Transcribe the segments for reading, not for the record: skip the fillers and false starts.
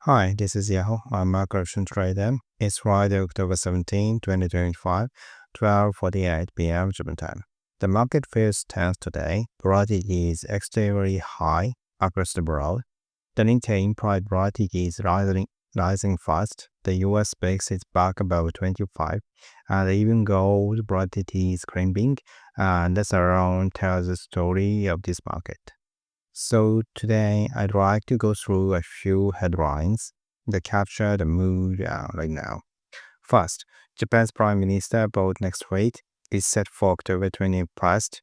Hi, this is Yahoo. I'm a correction trader. It's Friday, October 17, 2025, 12:48 p.m. Japan time. The market feels tense today. Volatility is extremely high across the board. The Nikkei implied volatility is rising fast. The US VIX is back above 25, and even gold volatility is climbing. And that alone tells the story of this market. So today I'd like to go through a few headlines that capture the mood right now. First, Japan's Prime Minister vote next week is set for October 21st,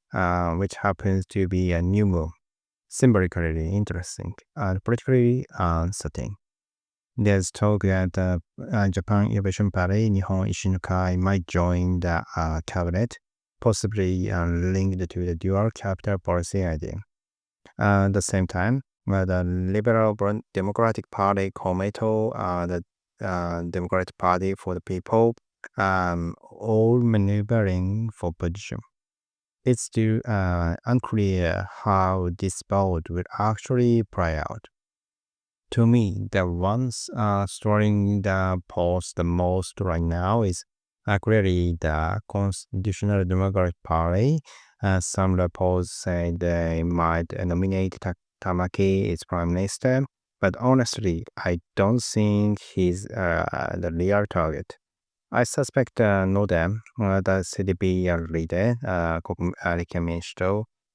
which happens to be a new moon. Symbolically interesting and politically uncertain. There's talk that Japan Innovation Party, Nihon Ishinukai, might join the cabinet, possibly linked to the dual capital policy idea. At the same time, the Liberal Democratic Party, Komeito, the Democratic Party for the People, all maneuvering for position. It's still unclear how this vote will actually play out. To me, the ones stirring the polls the most right now is clearly the Constitutional Democratic Party. Some reports say they might nominate Tamaki as prime minister, but honestly, I don't think he's the real target. I suspect Noda, the CDP leader, Kokumin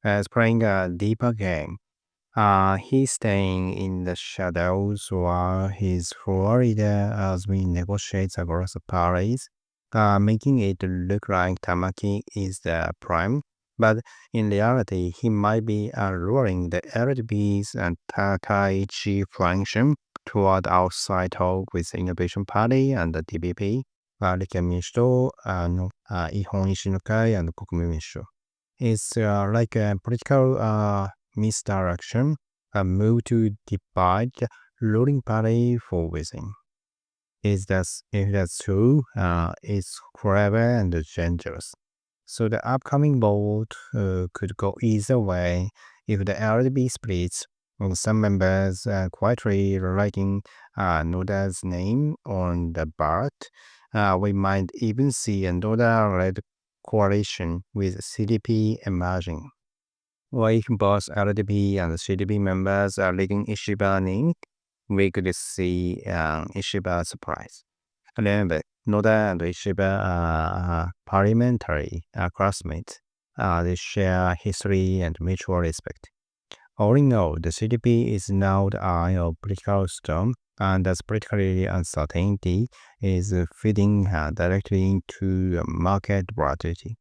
is playing a deeper game. He's staying in the shadows while his floor leader as we negotiate across the parties, making it look like Tamaki is the prime. But in reality, he might be luring the LDPs and Takaichi function toward outside talk with the Innovation Party and the DPP, Rikemin Ihon Ishinukai, and Kokumin Minsho. It's like a political misdirection, a move to divide the ruling party for within. If that's true, it's clever and dangerous. So the upcoming vote could go either way. If the LDP splits, some members quietly writing Noda's name on the ballot, we might even see a Noda-led coalition with CDP emerging. Or if both LDP and CDP members are leading Ishiba name, we could see Ishiba surprise. Remember, Noda and Ishiba are parliamentary classmates. They share history and mutual respect. All in all, the CDP is now the eye of political storm, and as political uncertainty is feeding directly into market volatility.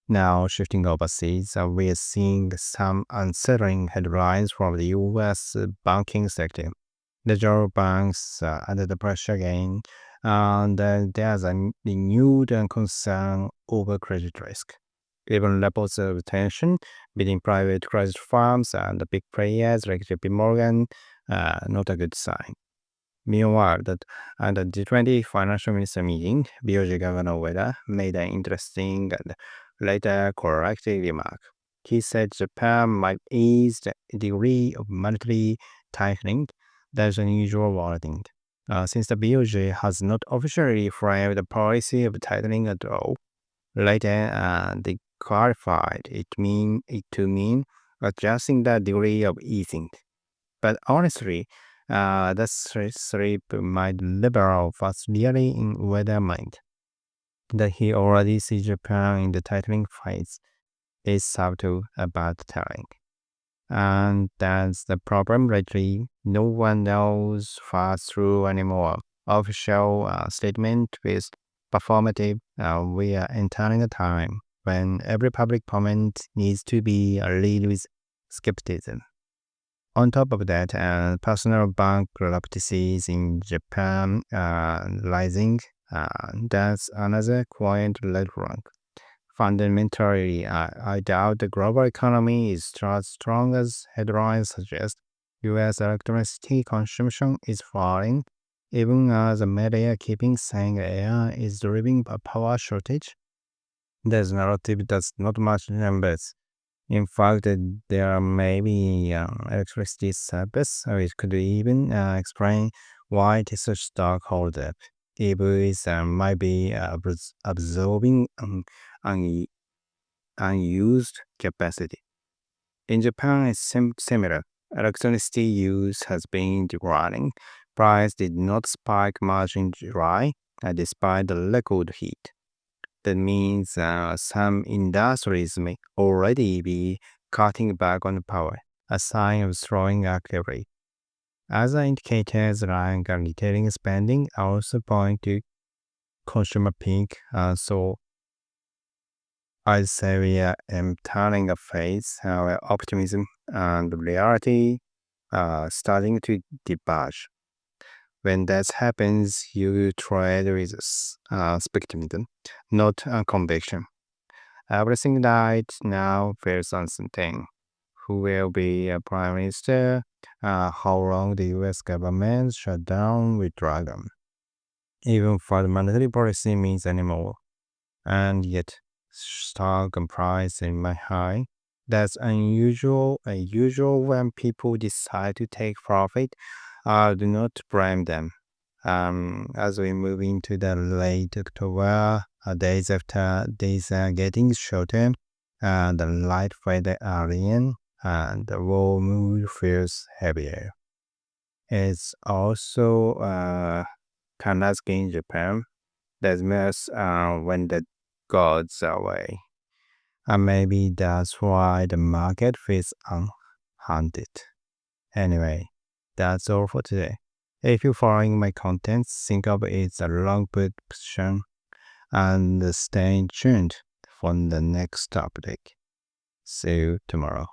Now, shifting overseas, we are seeing some unsettling headlines from the US banking sector. The Euro banks are under the pressure again, and there's a renewed concern over credit risk. Even levels of tension between private credit firms and the big players like JP Morgan, not a good sign. Meanwhile, at the G20 financial minister meeting, BOJ Governor Ueda made an interesting and later corrective remark. He said Japan might ease the degree of monetary tightening. That's unusual wording. Since the BOJ has not officially framed the policy of tightening at all, later they clarified it to mean adjusting the degree of easing. But honestly, that sleep might liberal was really in Ueda's mind. That he already sees Japan in the tightening phase is subtle about telling. And that's the problem lately. No one knows fast through anymore. Official statement with performative. We are entering a time when every public comment needs to be lead with skepticism. On top of that, personal bankruptcies in Japan rising. That's another quiet red flag. Fundamentally, I doubt the global economy is as strong as headlines suggest. U.S. electricity consumption is falling, even as the media keeping saying AI is driving a power shortage. There's narrative that's not much numbers. In fact, there may be electricity surplus, or it could even explain why this stock hold up. EVs might be absorbing unused capacity. In Japan, it's similar. Electricity use has been declining. Price did not spike much in July, despite the record heat. That means some industries may already be cutting back on power, a sign of slowing activity. Other indicators like retailing spending also point to consumer peak, so I'd say we are entering a phase where optimism and reality are starting to diverge. When that happens, you trade with speculative, not conviction. Everything right now feels uncertain. Who will be a prime minister? How long the U.S. government shutdown will drag on? Even for the monetary policy means anymore. And yet, stock and price remain high. That's unusual when people decide to take profit. Do not blame them. As we move into the late October, days are getting shorter, the light weather are in, and the raw mood feels heavier. It's also Kanasuke in Japan. That means when the gods are away. And maybe that's why the market feels unhaunted. Anyway, that's all for today. If you're following my content, think of it as a long put position and stay tuned for the next topic. See you tomorrow.